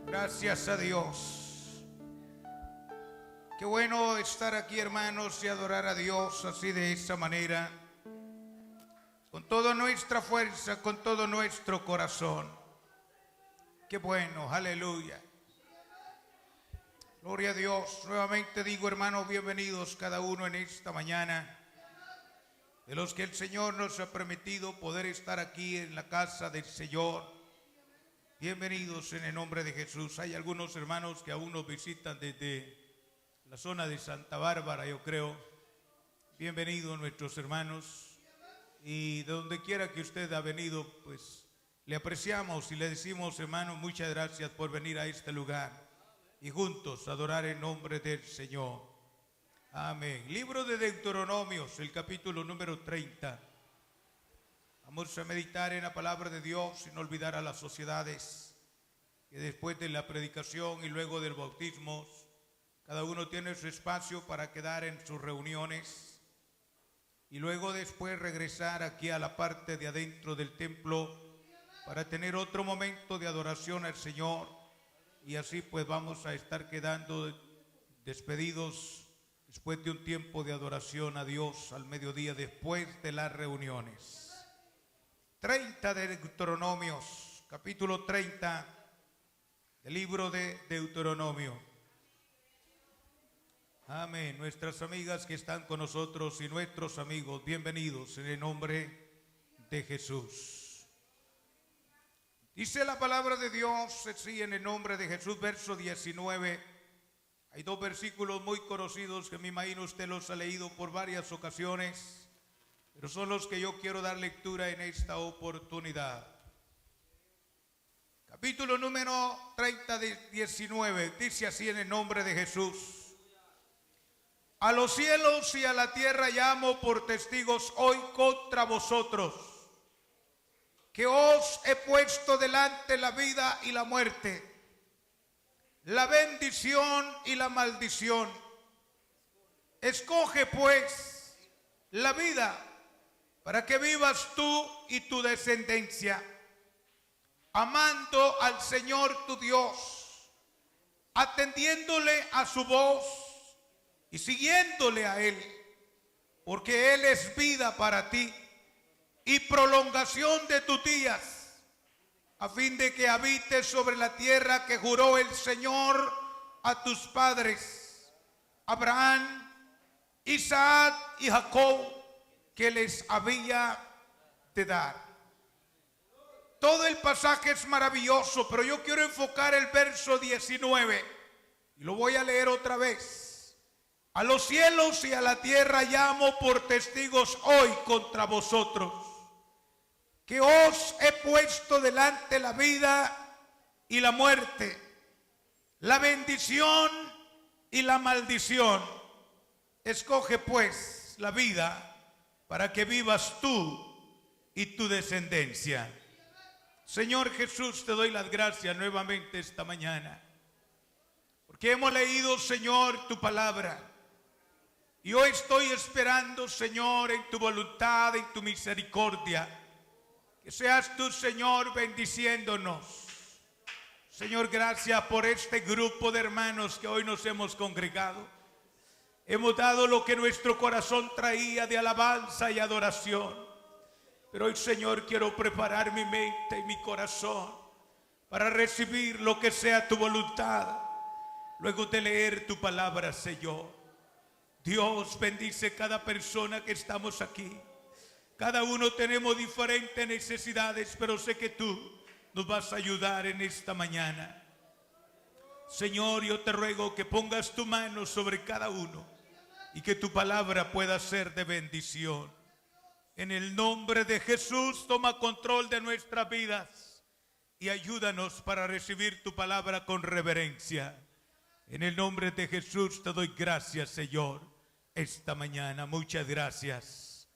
Gracias a Dios. Qué bueno estar aquí, hermanos, y adorar a Dios así de esa manera, con toda nuestra fuerza, con todo nuestro corazón. Qué bueno, aleluya. Gloria a Dios. Nuevamente digo, hermanos, bienvenidos cada uno en esta mañana, de los que el Señor nos ha permitido poder estar aquí en la casa del Señor. Bienvenidos en el nombre de Jesús. Hay algunos hermanos que aún nos visitan desde la zona de Santa Bárbara, yo creo. Bienvenidos nuestros hermanos. Y de donde quiera que usted ha venido, pues le apreciamos y le decimos, hermano, muchas gracias por venir a este lugar y juntos adorar el nombre del Señor. Amén. Libro de Deuteronomios, el capítulo número 30. Vamos a meditar en la palabra de Dios sin olvidar a las sociedades que después de la predicación y luego del bautismo, cada uno tiene su espacio para quedar en sus reuniones y luego después regresar aquí a la parte de adentro del templo para tener otro momento de adoración al Señor, y así pues vamos a estar quedando despedidos después de un tiempo de adoración a Dios al mediodía después de las reuniones. 30 de Deuteronomios, capítulo 30 del libro de Deuteronomio. Amén. Nuestras amigas que están con nosotros y nuestros amigos, bienvenidos en el nombre de Jesús. Dice la palabra de Dios, así en el nombre de Jesús, verso 19. Hay dos versículos muy conocidos que me imagino usted los ha leído por varias ocasiones, pero son los que yo quiero dar lectura en esta oportunidad. Capítulo número 30 de 19, dice así en el nombre de Jesús. A los cielos y a la tierra llamo por testigos hoy contra vosotros, que os he puesto delante la vida y la muerte, la bendición y la maldición. Escoge pues la vida para que vivas tú y tu descendencia, amando al Señor tu Dios, atendiéndole a su voz y siguiéndole a Él, porque Él es vida para ti y prolongación de tus días, a fin de que habites sobre la tierra que juró el Señor a tus padres, Abraham, Isaac y Jacob, que les había de dar. Todo el pasaje es maravilloso, pero yo quiero enfocar el verso 19 y lo voy a leer otra vez. A los cielos y a la tierra llamo por testigos hoy contra vosotros, que os he puesto delante la vida y la muerte, la bendición y la maldición. Escoge pues la vida para que vivas tú y tu descendencia. Señor Jesús, te doy las gracias nuevamente esta mañana, porque hemos leído, Señor, tu palabra, y hoy estoy esperando, Señor, en tu voluntad, en tu misericordia, que seas tú, Señor, bendiciéndonos. Señor, gracias por este grupo de hermanos que hoy nos hemos congregado. Hemos dado lo que nuestro corazón traía de alabanza y adoración. Pero hoy, Señor, quiero preparar mi mente y mi corazón para recibir lo que sea tu voluntad, luego de leer tu palabra, Señor. Dios, bendice cada persona que estamos aquí. Cada uno tenemos diferentes necesidades, pero sé que tú nos vas a ayudar en esta mañana. Señor, yo te ruego que pongas tu mano sobre cada uno y que tu palabra pueda ser de bendición. En el nombre de Jesús, toma control de nuestras vidas y ayúdanos para recibir tu palabra con reverencia. En el nombre de Jesús te doy gracias, Señor, esta mañana. Muchas gracias.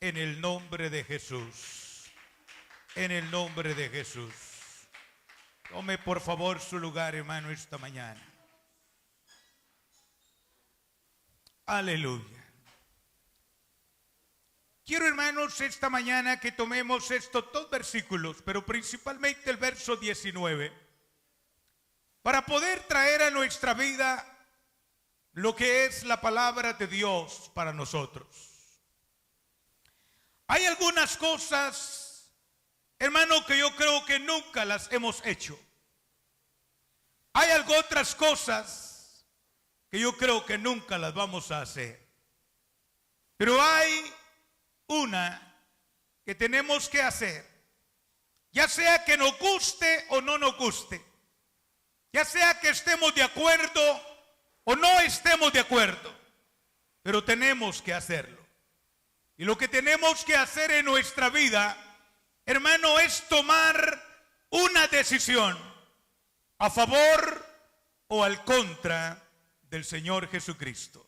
En el nombre de Jesús. En el nombre de Jesús. Tome por favor su lugar, hermano, esta mañana. Aleluya. Quiero, hermanos, esta mañana que tomemos estos dos versículos, pero principalmente el verso 19. para poder traer a nuestra vida lo que es la palabra de Dios para nosotros. Hay algunas cosas, hermano, que yo creo que nunca las hemos hecho. Hay otras cosas que yo creo que nunca las vamos a hacer. Pero hay una que tenemos que hacer, ya sea que nos guste o no nos guste, ya sea que estemos de acuerdo o no estemos de acuerdo, pero tenemos que hacerlo. Y lo que tenemos que hacer en nuestra vida, hermano, es tomar una decisión a favor o al contra del Señor Jesucristo.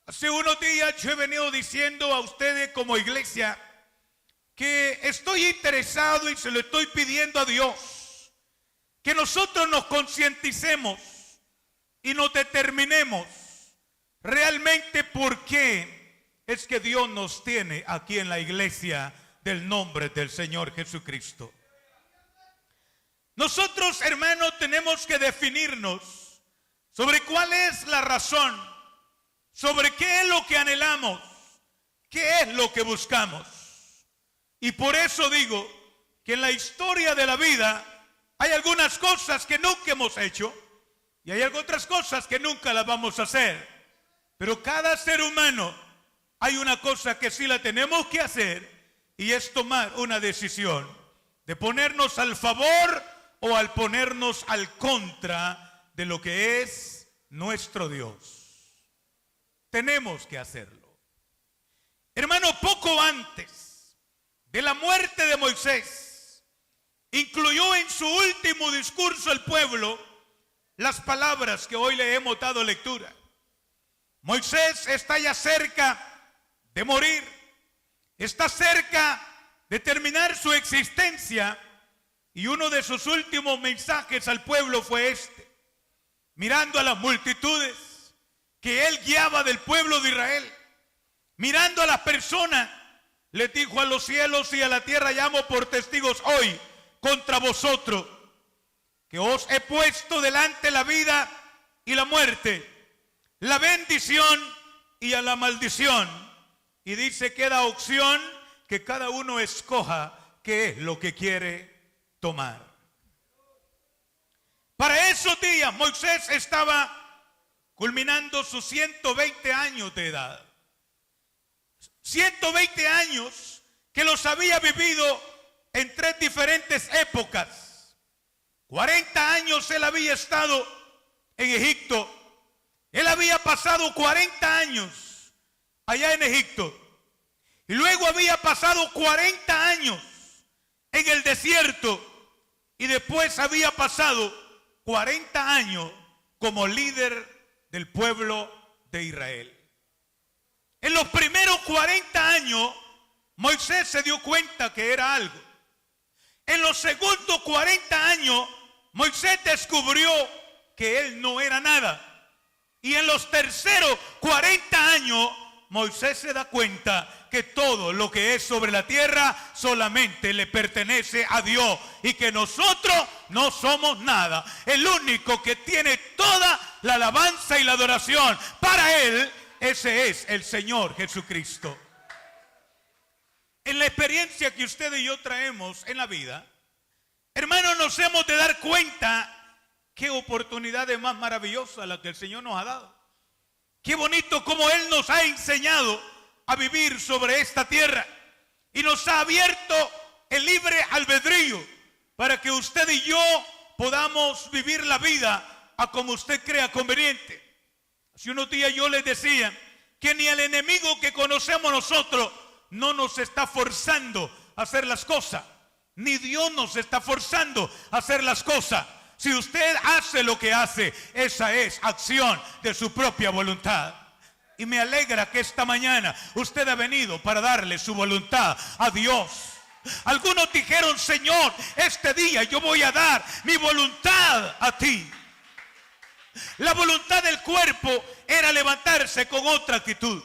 Hace unos días yo he venido diciendo a ustedes como iglesia que estoy interesado y se lo estoy pidiendo a Dios, que nosotros nos concienticemos y nos determinemos realmente por qué es que Dios nos tiene aquí en la iglesia del nombre del Señor Jesucristo. Nosotros, hermanos, tenemos que definirnos sobre cuál es la razón, sobre qué es lo que anhelamos, qué es lo que buscamos. Y por eso digo que en la historia de la vida hay algunas cosas que nunca hemos hecho y hay otras cosas que nunca las vamos a hacer. Pero cada ser humano hay una cosa que sí la tenemos que hacer y es tomar una decisión de ponernos al favor o al ponernos al contra de lo que es nuestro Dios. Tenemos que hacerlo. Hermano, poco antes de la muerte de Moisés, incluyó en su último discurso al pueblo las palabras que hoy le hemos dado lectura. Moisés está ya cerca de morir, está cerca de terminar su existencia, y uno de sus últimos mensajes al pueblo fue este: mirando a las multitudes que él guiaba del pueblo de Israel, mirando a las personas, les dijo: a los cielos y a la tierra llamo por testigos hoy contra vosotros, que os he puesto delante la vida y la muerte, la bendición y a la maldición. Y dice que da opción que cada uno escoja qué es lo que quiere tomar. Para esos días Moisés estaba culminando sus 120 años de edad. 120 años que los había vivido en 3 diferentes épocas. 40 años él había estado en Egipto. Él había pasado 40 años allá en Egipto. Y luego había pasado 40 años en el desierto. Y después había pasado 40 años como líder del pueblo de Israel. En los primeros 40 años, Moisés se dio cuenta que era algo. En los segundos 40 años, Moisés descubrió que él no era nada. Y en los terceros 40 años, Moisés se da cuenta que todo lo que es sobre la tierra solamente le pertenece a Dios y que nosotros no somos nada. El único que tiene toda la alabanza y la adoración para él, ese es el Señor Jesucristo. En la experiencia que usted y yo traemos en la vida, hermanos, nos hemos de dar cuenta qué oportunidades más maravillosas la que el Señor nos ha dado. Qué bonito como Él nos ha enseñado a vivir sobre esta tierra y nos ha abierto el libre albedrío para que usted y yo podamos vivir la vida a como usted crea conveniente. Hace unos días yo les decía que ni el enemigo que conocemos nosotros no nos está forzando a hacer las cosas, ni Dios nos está forzando a hacer las cosas. Si usted hace lo que hace, esa es acción de su propia voluntad. Y me alegra que esta mañana usted ha venido para darle su voluntad a Dios. Algunos dijeron: Señor, este día yo voy a dar mi voluntad a ti. La voluntad del cuerpo era levantarse con otra actitud.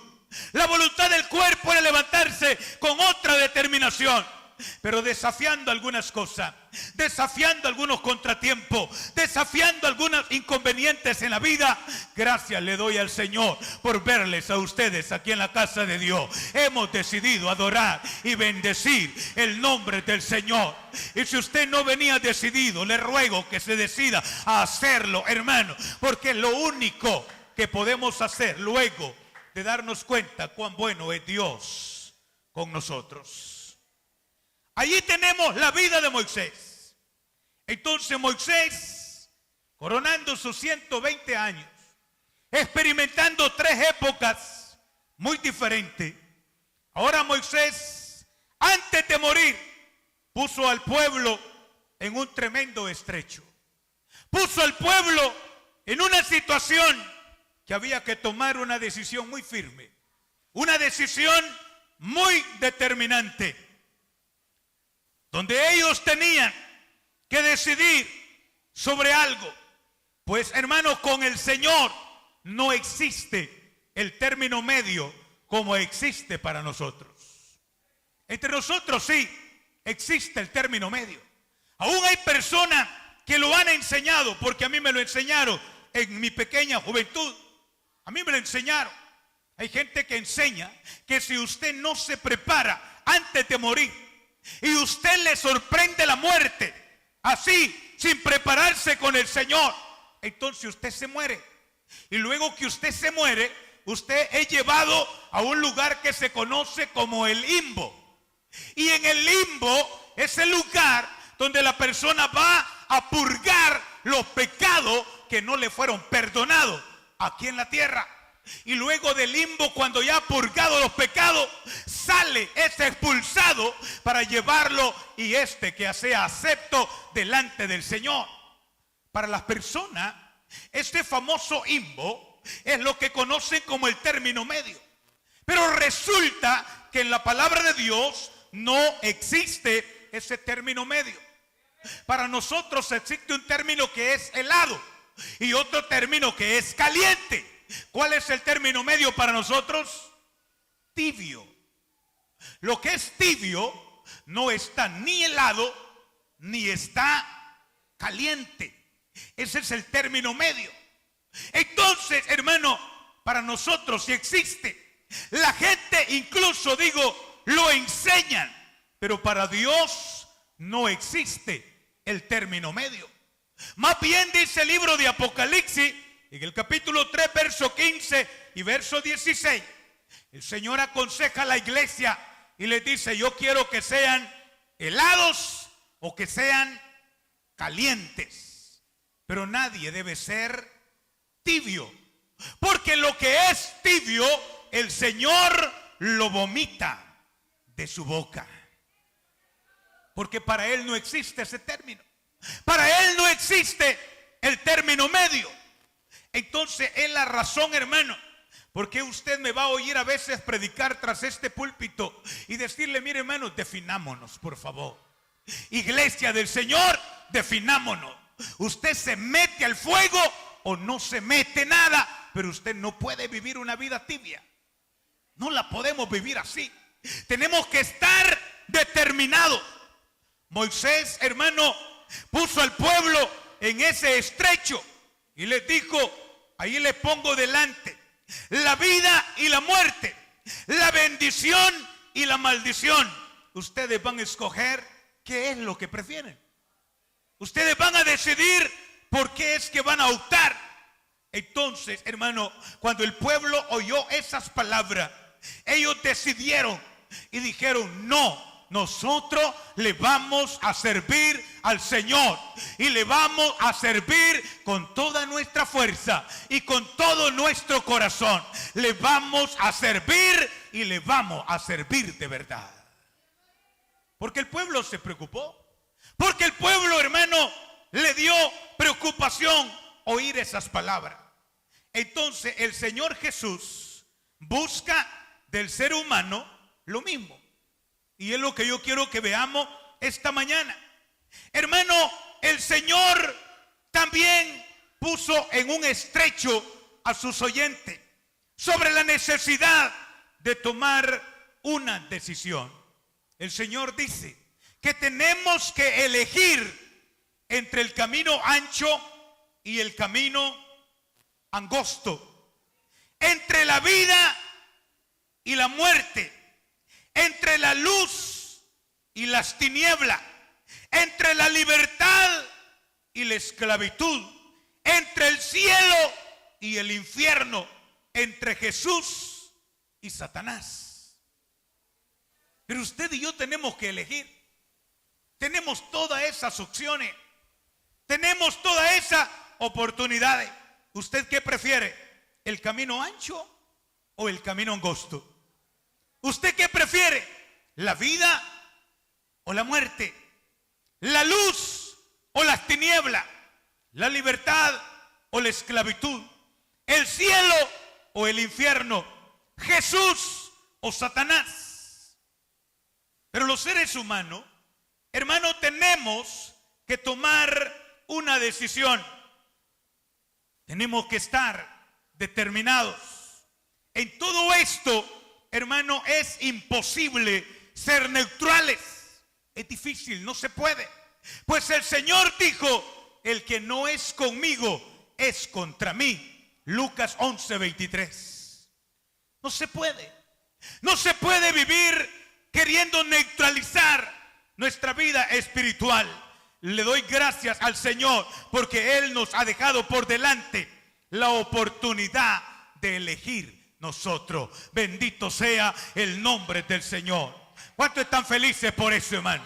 La voluntad del cuerpo era levantarse con otra determinación. pero desafiando algunas cosas, desafiando algunos contratiempos, desafiando algunos inconvenientes en la vida. Gracias le doy al Señor por verles a ustedes aquí en la casa de Dios. Hemos decidido adorar y bendecir el nombre del Señor. Y si usted no venía decidido, le ruego que se decida a hacerlo, hermano, porque es lo único que podemos hacer luego de darnos cuenta cuán bueno es Dios con nosotros. Allí tenemos la vida de Moisés. Entonces Moisés, coronando sus 120 años, experimentando 3 épocas muy diferentes. Ahora Moisés, antes de morir, puso al pueblo en un tremendo estrecho. Puso al pueblo en una situación que había que tomar una decisión muy firme, una decisión muy determinante, donde ellos tenían que decidir sobre algo. Pues hermano, con el Señor no existe el término medio como existe para nosotros. Entre nosotros sí existe el término medio. Aún hay personas que lo han enseñado, porque a mí me lo enseñaron en mi pequeña juventud. A mí me lo enseñaron. Hay gente que enseña que si usted no se prepara antes de morir y usted le sorprende la muerte, así, sin prepararse con el Señor, entonces usted se muere. Y luego que usted se muere, usted es llevado a un lugar que se conoce como el limbo. Y en el limbo es el lugar donde la persona va a purgar los pecados que no le fueron perdonados aquí en la tierra. Y luego del limbo, cuando ya ha purgado los pecados, sale, es expulsado para llevarlo y que sea acepto delante del Señor. Para las personas, este famoso limbo es lo que conocen como el término medio. Pero resulta que en la palabra de Dios no existe ese término medio. Para nosotros existe un término que es helado y otro término que es caliente. ¿Cuál es el término medio para nosotros? Tibio. Lo que es tibio no está ni helado ni está caliente. Ese es el término medio. Entonces, hermano, para nosotros sí existe. La gente incluso, lo enseñan, pero para Dios no existe el término medio. Más bien dice el libro de Apocalipsis, en el capítulo 3, verso 15 y verso 16, el Señor aconseja a la iglesia y le dice: yo quiero que sean helados o que sean calientes, pero nadie debe ser tibio, porque lo que es tibio, el Señor lo vomita de su boca, porque para Él no existe ese término. Para Él no existe el término medio. Entonces es la razón, hermano, porque usted me va a oír a veces predicar tras este púlpito y decirle: mire, hermano, definámonos, por favor. Iglesia del Señor, definámonos. Usted se mete al fuego o no se mete nada, pero usted no puede vivir una vida tibia. No la podemos vivir así. Tenemos que estar determinados. Moisés, hermano, puso al pueblo en ese estrecho y les dijo: ahí le pongo delante la vida y la muerte, la bendición y la maldición. Ustedes van a escoger qué es lo que prefieren. Ustedes van a decidir por qué es que van a optar. Entonces, hermano, cuando el pueblo oyó esas palabras, ellos decidieron y dijeron: no, nosotros le vamos a servir al Señor y le vamos a servir con toda nuestra fuerza y con todo nuestro corazón. Le vamos a servir y le vamos a servir de verdad. Porque el pueblo se preocupó. Porque el pueblo, hermano, le dio preocupación oír esas palabras. Entonces el Señor Jesús busca del ser humano lo mismo. Y es lo que yo quiero que veamos esta mañana. Hermano, el Señor también puso en un estrecho a sus oyentes sobre la necesidad de tomar una decisión. El Señor dice: que tenemos que elegir entre el camino ancho y el camino angosto, entre la vida y la muerte, entre la luz y las tinieblas, entre la libertad y la esclavitud, entre el cielo y el infierno, entre Jesús y Satanás. Pero usted y yo tenemos que elegir. Tenemos todas esas opciones, tenemos todas esas oportunidades. ¿Usted qué prefiere? ¿El camino ancho o el camino angosto? ¿Usted qué prefiere? ¿La vida o la muerte? ¿La luz o las tinieblas? ¿La libertad o la esclavitud? ¿El cielo o el infierno? ¿Jesús o Satanás? Pero los seres humanos, hermano, tenemos que tomar una decisión. Tenemos que estar determinados. En todo esto, hermano, es imposible ser neutrales. Es difícil, no se puede. Pues el Señor dijo, el que no es conmigo es contra mí. Lucas 11:23. No se puede. No se puede vivir queriendo neutralizar nuestra vida espiritual. Le doy gracias al Señor porque Él nos ha dejado por delante la oportunidad de elegir nosotros. Bendito sea el nombre del Señor. ¿Cuántos están felices por eso, hermano?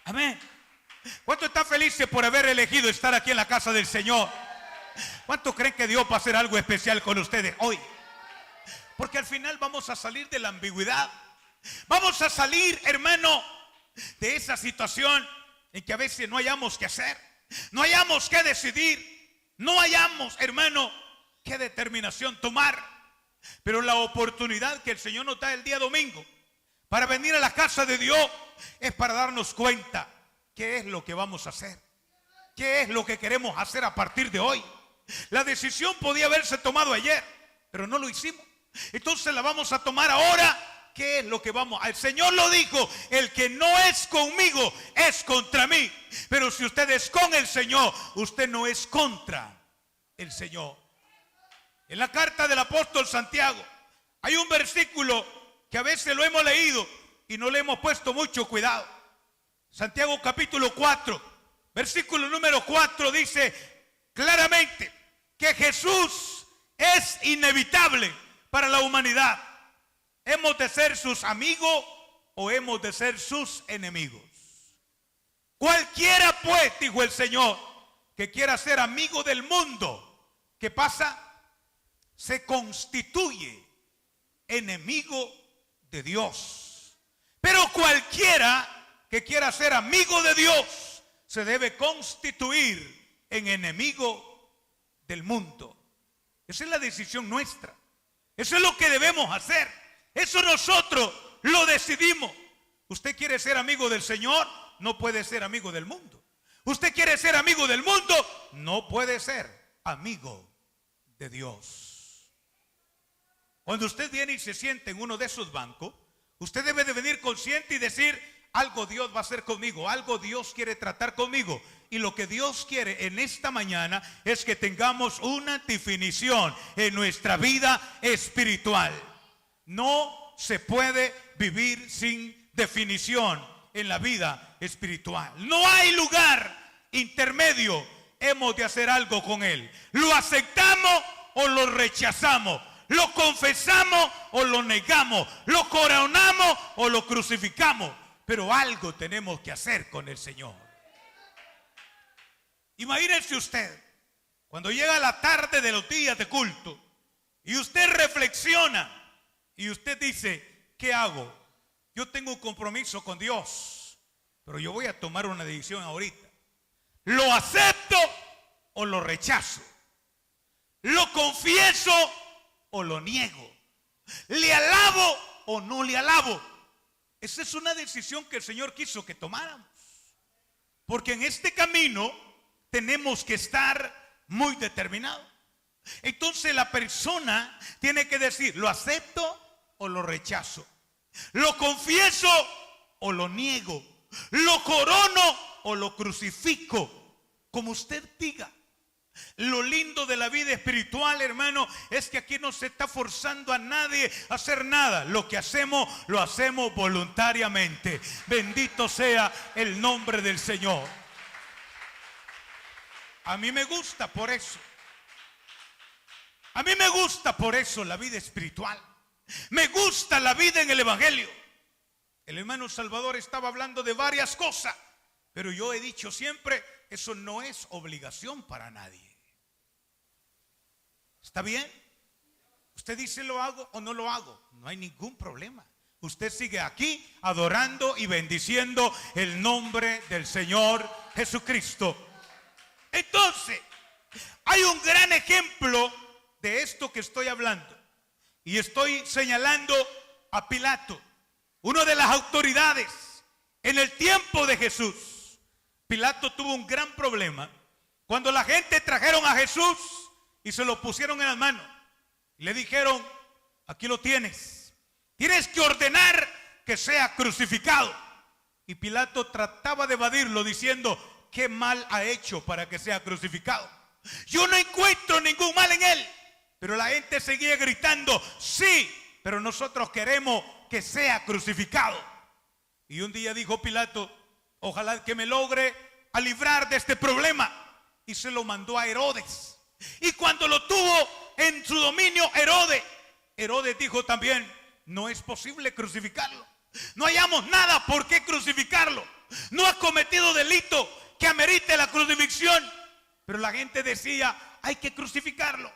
Amén. ¿Cuántos están felices por haber elegido estar aquí en la casa del Señor? ¿Cuántos creen que Dios va a hacer algo especial con ustedes hoy? Porque al final vamos a salir de la ambigüedad. Vamos a salir, hermano, de esa situación en que a veces no hayamos qué hacer, no hayamos qué decidir, no hayamos, hermano, qué determinación tomar. Pero la oportunidad que el Señor nos da el día domingo para venir a la casa de Dios es para darnos cuenta qué es lo que vamos a hacer, qué es lo que queremos hacer a partir de hoy. La decisión podía haberse tomado ayer, pero no lo hicimos. Entonces la vamos a tomar ahora. ¿Qué es lo que vamos? El Señor lo dijo, el que no es conmigo es contra mí. Pero si usted es con el Señor, usted no es contra el Señor. En la carta del apóstol Santiago hay un versículo que a veces lo hemos leído y no le hemos puesto mucho cuidado. Santiago capítulo 4, versículo número 4 dice claramente que Jesús es inevitable para la humanidad. ¿Hemos de ser sus amigos o hemos de ser sus enemigos? Cualquiera pues, dijo el Señor, que quiera ser amigo del mundo, ¿qué pasa? Se constituye enemigo de Dios. Pero cualquiera que quiera ser amigo de Dios se debe constituir en enemigo del mundo. Esa es la decisión nuestra. Eso es lo que debemos hacer. Eso nosotros lo decidimos. ¿Usted quiere ser amigo del Señor? No puede ser amigo del mundo. ¿Usted quiere ser amigo del mundo? No puede ser amigo de Dios. Cuando usted viene y se siente en uno de esos bancos, usted debe de venir consciente y decir, algo Dios va a hacer conmigo, algo Dios quiere tratar conmigo. Y lo que Dios quiere en esta mañana es que tengamos una definición en nuestra vida espiritual. No se puede vivir sin definición en la vida espiritual. No hay lugar intermedio. Hemos de hacer algo con Él. ¿Lo aceptamos o lo rechazamos? ¿Lo confesamos o lo negamos? ¿Lo coronamos o lo crucificamos? Pero algo tenemos que hacer con el Señor. Imagínense usted, cuando llega la tarde de los días de culto y usted reflexiona y usted dice, ¿qué hago? Yo tengo un compromiso con Dios, pero yo voy a tomar una decisión ahorita. ¿Lo acepto o lo rechazo? ¿Lo confieso o lo niego? ¿Le alabo o no le alabo? Esa es una decisión que el Señor quiso que tomáramos. Porque en este camino tenemos que estar muy determinados. Entonces la persona tiene que decir, ¿lo acepto o lo rechazo? ¿Lo confieso o lo niego, lo corono o lo crucifico, como usted diga. Lo lindo de la vida espiritual, hermano, es que aquí no se está forzando a nadie a hacer nada. Lo que hacemos, lo hacemos voluntariamente. Bendito sea el nombre del Señor. A mí me gusta por eso. A mí me gusta por eso la vida espiritual. Me gusta la vida en el Evangelio. El hermano Salvador estaba hablando de varias cosas, pero yo he dicho siempre, eso no es obligación para nadie. ¿Está bien? Usted dice lo hago o no lo hago, no hay ningún problema. Usted sigue aquí adorando y bendiciendo el nombre del Señor Jesucristo. Entonces, hay un gran ejemplo de esto que estoy hablando. Y estoy señalando a Pilato, una de las autoridades en el tiempo de Jesús. Pilato tuvo un gran problema cuando la gente trajeron a Jesús y se lo pusieron en las manos. Le dijeron, aquí lo tienes, tienes que ordenar que sea crucificado. Y Pilato trataba de evadirlo diciendo, ¿qué mal ha hecho para que sea crucificado? Yo no encuentro ningún mal en él. Pero la gente seguía gritando, sí, pero nosotros queremos que sea crucificado. Y un día dijo Pilato, ojalá que me logre a librar de este problema. Y se lo mandó a Herodes. Y cuando lo tuvo en su dominio Herodes dijo también, no es posible crucificarlo. No hallamos nada por qué crucificarlo. No ha cometido delito que amerite la crucifixión. Pero la gente decía, hay que crucificarlo.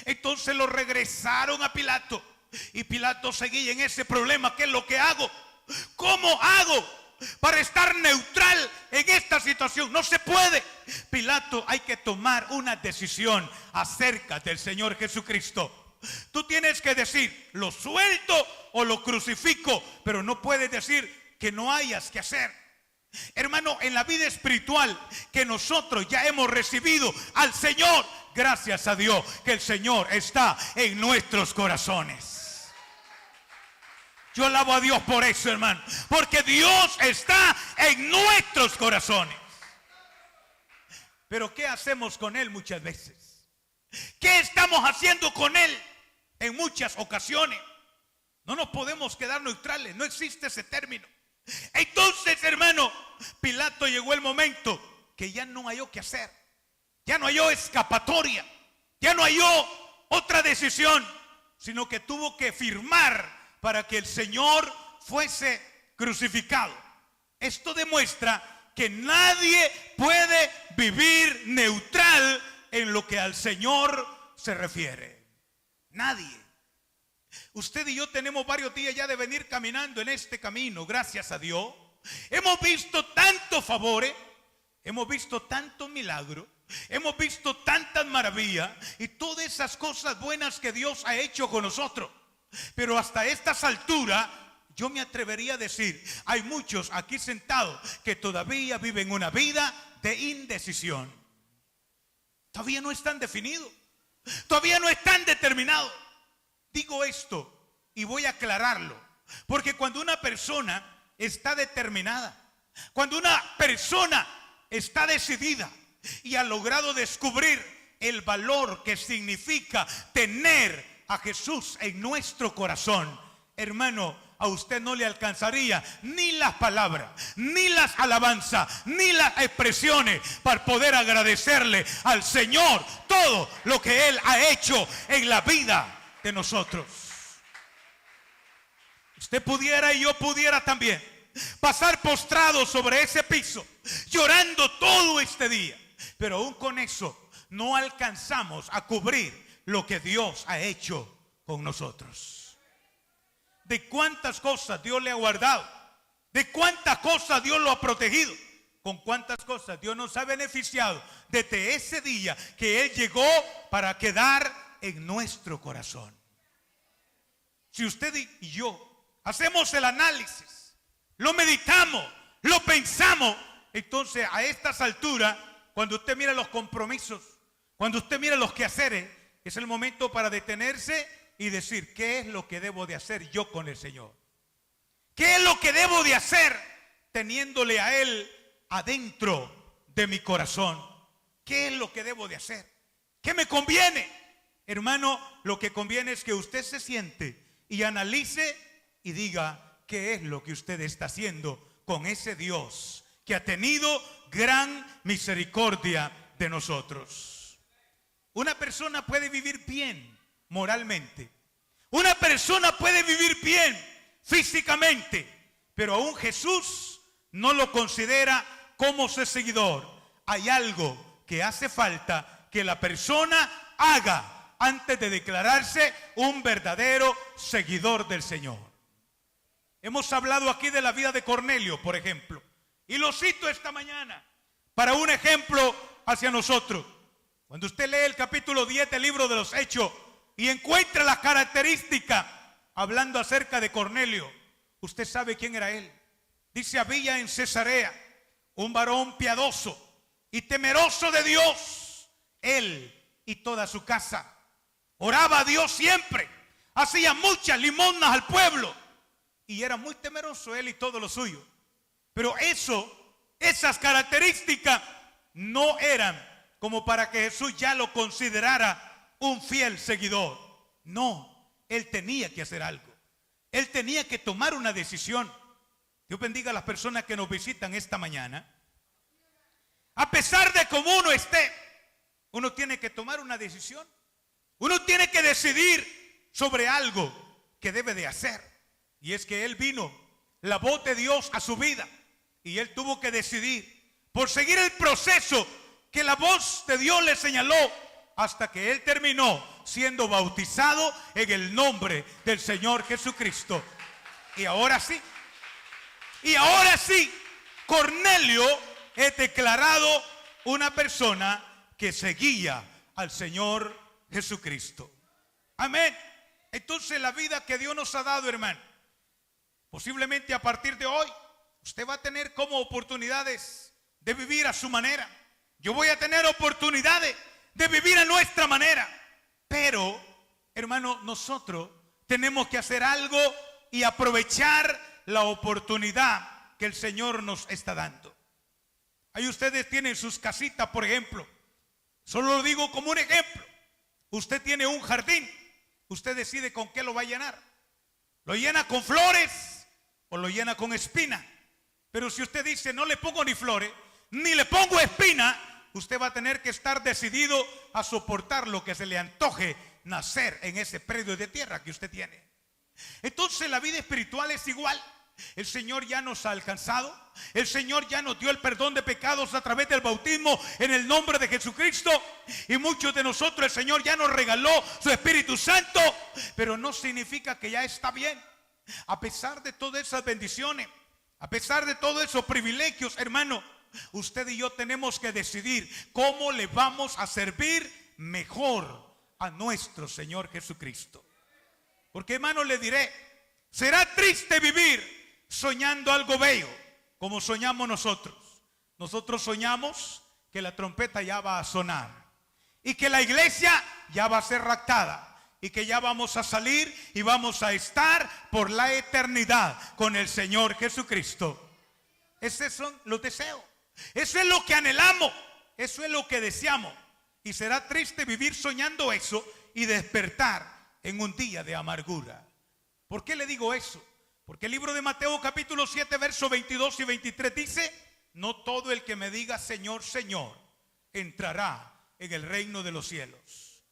Entonces lo regresaron a Pilato. Y Pilato seguía en ese problema. ¿Qué es lo que hago? ¿Cómo hago para estar neutral en esta situación? No se puede. Pilato, hay que tomar una decisión acerca del Señor Jesucristo. Tú tienes que decir, lo suelto o lo crucifico, pero no puedes decir que no hayas que hacer. Hermano, en la vida espiritual que nosotros ya hemos recibido al Señor, gracias a Dios que el Señor está en nuestros corazones. Yo alabo a Dios por eso, hermano, porque Dios está en nuestros corazones. Pero ¿qué hacemos con Él muchas veces? ¿Qué estamos haciendo con Él en muchas ocasiones? No nos podemos quedar neutrales, no existe ese término. Entonces, hermano, Pilato llegó el momento que ya no halló qué hacer. Ya no halló escapatoria. Ya no halló otra decisión, sino que tuvo que firmar para que el Señor fuese crucificado. Esto demuestra que nadie puede vivir neutral en lo que al Señor se refiere. Nadie. Usted y yo tenemos varios días ya de venir caminando en este camino, gracias a Dios. Hemos visto tantos favores, hemos visto tantos milagros, hemos visto tantas maravillas y todas esas cosas buenas que Dios ha hecho con nosotros. Pero hasta estas alturas, yo me atrevería a decir, hay muchos aquí sentados que todavía viven una vida de indecisión. Todavía no están definidos, todavía no están determinados. Digo esto y voy a aclararlo, porque cuando una persona está determinada, cuando una persona está decidida y ha logrado descubrir el valor que significa tener a Jesús en nuestro corazón, hermano, a usted no le alcanzaría ni las palabras, ni las alabanzas, ni las expresiones para poder agradecerle al Señor todo lo que Él ha hecho en la vida de nosotros. Usted pudiera y yo pudiera también pasar postrados sobre ese piso, llorando todo este día, pero aún con eso no alcanzamos a cubrir lo que Dios ha hecho con nosotros. De cuántas cosas Dios le ha guardado, de cuántas cosas Dios lo ha protegido, con cuántas cosas Dios nos ha beneficiado desde ese día que Él llegó para quedar en nuestro corazón. Si usted y yo hacemos el análisis, lo meditamos, lo pensamos, entonces a estas alturas, cuando usted mira los compromisos, cuando usted mira los quehaceres, es el momento para detenerse y decir, ¿qué es lo que debo de hacer yo con el Señor? ¿Qué es lo que debo de hacer teniéndole a Él adentro de mi corazón. ¿Qué es lo que debo de hacer? ¿Qué me conviene? Hermano, lo que conviene es que usted se siente y analice y diga qué es lo que usted está haciendo con ese Dios que ha tenido gran misericordia de nosotros. Una persona puede vivir bien moralmente. Una persona puede vivir bien físicamente, pero aún Jesús no lo considera como su seguidor. Hay algo que hace falta que la persona haga antes de declararse un verdadero seguidor del Señor. Hemos hablado aquí de la vida de Cornelio, por ejemplo, y lo cito esta mañana para un ejemplo hacia nosotros. Cuando usted lee el capítulo 10 del libro de los Hechos y encuentra las características hablando acerca de Cornelio, usted sabe quién era él. Dice: había en Cesarea un varón piadoso y temeroso de Dios, él y toda su casa. Oraba a Dios siempre, hacía muchas limosnas al pueblo y era muy temeroso él y todo lo suyo. Pero esas características no eran como para que Jesús ya lo considerara un fiel seguidor. No, él tenía que hacer algo. Él tenía que tomar una decisión. Dios bendiga a las personas que nos visitan esta mañana. A pesar de cómo uno esté, uno tiene que tomar una decisión. Uno tiene que decidir sobre algo que debe de hacer. Y es que él vino, la voz de Dios a su vida, y él tuvo que decidir por seguir el proceso que la voz de Dios le señaló, hasta que él terminó siendo bautizado en el nombre del Señor Jesucristo. Y ahora sí, Cornelio es declarado una persona que seguía al Señor Jesucristo. Amén. Entonces la vida que Dios nos ha dado, hermano, posiblemente a partir de hoy usted va a tener como oportunidades de vivir a su manera. Yo voy a tener oportunidades de vivir a nuestra manera. Pero, hermano, nosotros tenemos que hacer algo y aprovechar la oportunidad que el Señor nos está dando. Ahí ustedes tienen sus casitas, por ejemplo. Solo lo digo como un ejemplo. Usted tiene un jardín. Usted decide con qué lo va a llenar. ¿Lo llena con flores o lo llena con espina? Pero si usted dice: no le pongo ni flores, ni le pongo espina, usted va a tener que estar decidido a soportar lo que se le antoje nacer en ese predio de tierra que usted tiene. Entonces la vida espiritual es igual. El Señor ya nos ha alcanzado. El Señor ya nos dio el perdón de pecados a través del bautismo en el nombre de Jesucristo. Y muchos de nosotros el Señor ya nos regaló su Espíritu Santo. Pero no significa que ya está bien. A pesar de todas esas bendiciones, a pesar de todos esos privilegios, hermano, usted y yo tenemos que decidir cómo le vamos a servir mejor a nuestro Señor Jesucristo. Porque, hermano, le diré, será triste vivir soñando algo bello como soñamos nosotros. Nosotros soñamos que la trompeta ya va a sonar y que la iglesia ya va a ser raptada y que ya vamos a salir y vamos a estar por la eternidad con el Señor Jesucristo. Esos son los deseos. Eso es lo que anhelamos. Eso es lo que deseamos. Y será triste vivir soñando eso y despertar en un día de amargura. ¿Por qué le digo eso? Porque el libro de Mateo capítulo 7 versos 22 y 23 dice: no todo el que me diga Señor, Señor, entrará en el reino de los cielos.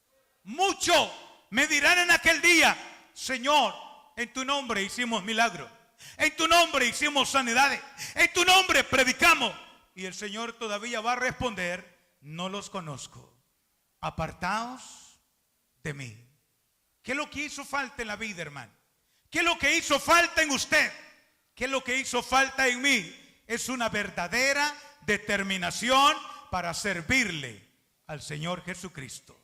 Muchos me dirán en aquel día: Señor, en tu nombre hicimos milagros, en tu nombre hicimos sanidades, en tu nombre predicamos. Y el Señor todavía va a responder: no los conozco, apartaos de mí. ¿Qué es lo que hizo falta en la vida, hermano? ¿Qué es lo que hizo falta en usted? ¿Qué es lo que hizo falta en mí? Es una verdadera determinación para servirle al Señor Jesucristo.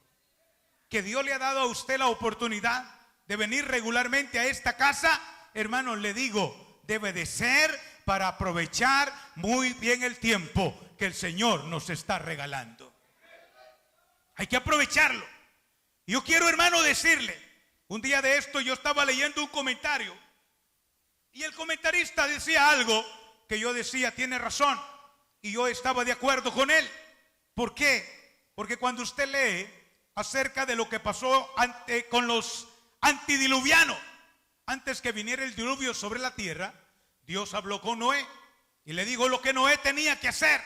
Que Dios le ha dado a usted la oportunidad de venir regularmente a esta casa, hermano, le digo, debe de ser para aprovechar muy bien el tiempo que el Señor nos está regalando. Hay que aprovecharlo. Yo quiero, hermano, decirle, un día de esto yo estaba leyendo un comentario y el comentarista decía algo que yo decía, tiene razón, y yo estaba de acuerdo con él. ¿Por qué? Porque cuando usted lee acerca de lo que pasó con los antidiluvianos, antes que viniera el diluvio sobre la tierra, Dios habló con Noé y le dijo lo que Noé tenía que hacer.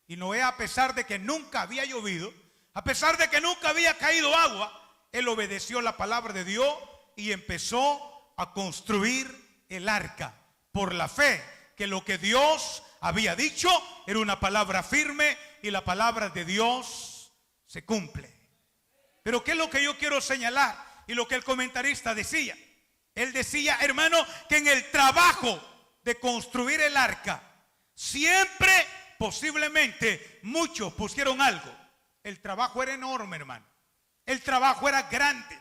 Y Noé, a pesar de que nunca había llovido, a pesar de que nunca había caído agua, él obedeció la palabra de Dios y empezó a construir el arca por la fe, que lo que Dios había dicho era una palabra firme y la palabra de Dios se cumple. Pero ¿qué es lo que yo quiero señalar? Y lo que el comentarista decía. Él decía, hermano, que en el trabajo de construir el arca, siempre, posiblemente, muchos pusieron algo. El trabajo era enorme, hermano. El trabajo era grande.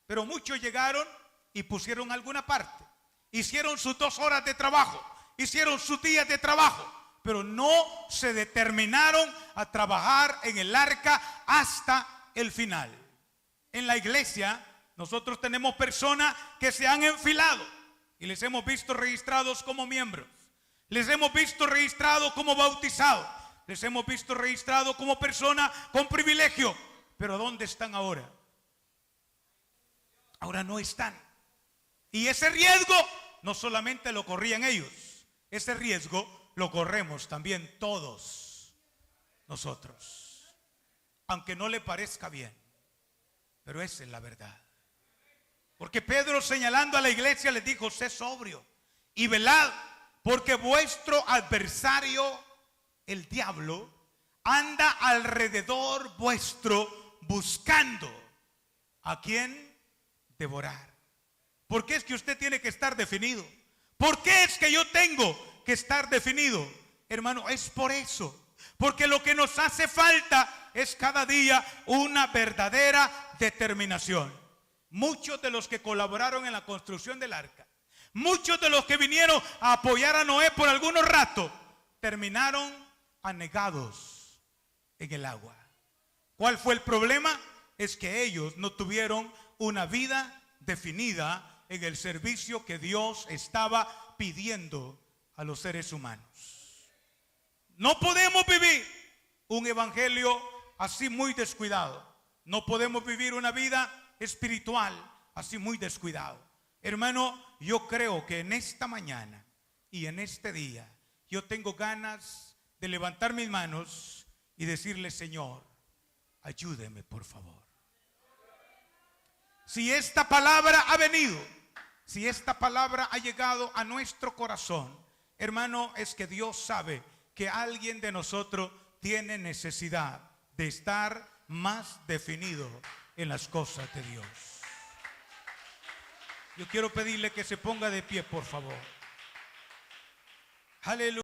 Pero muchos llegaron y pusieron alguna parte. Hicieron sus 2 horas de trabajo. Hicieron sus días de trabajo. Pero no se determinaron a trabajar en el arca hasta el final. En la iglesia nosotros tenemos personas que se han enfilado y les hemos visto registrados como miembros. Les hemos visto registrados como bautizados. Les hemos visto registrados como personas con privilegio. Pero ¿dónde están ahora? Ahora no están. Y ese riesgo no solamente lo corrían ellos. Ese riesgo lo corremos también todos nosotros. Aunque no le parezca bien. Pero esa es la verdad. Porque Pedro, señalando a la iglesia, les dijo: sé sobrio y velad, porque vuestro adversario, el diablo, anda alrededor vuestro buscando a quien devorar. ¿Por qué es que usted tiene que estar definido? ¿Por qué es que yo tengo que estar definido? Hermano, es por eso. Porque lo que nos hace falta es cada día una verdadera determinación. Muchos de los que colaboraron en la construcción del arca, muchos de los que vinieron a apoyar a Noé por algunos ratos, terminaron anegados en el agua. ¿Cuál fue el problema? Es que ellos no tuvieron una vida definida en el servicio que Dios estaba pidiendo a los seres humanos. No podemos vivir un evangelio así muy descuidado. No podemos vivir una vida espiritual así muy descuidado. Hermano, yo creo que en esta mañana y en este día yo tengo ganas de levantar mis manos y decirle: Señor, ayúdeme por favor. Si esta palabra ha venido, si esta palabra ha llegado a nuestro corazón, hermano, es que Dios sabe que alguien de nosotros tiene necesidad de estar más definido en las cosas de Dios. Yo quiero pedirle que se ponga de pie, por favor. Aleluya.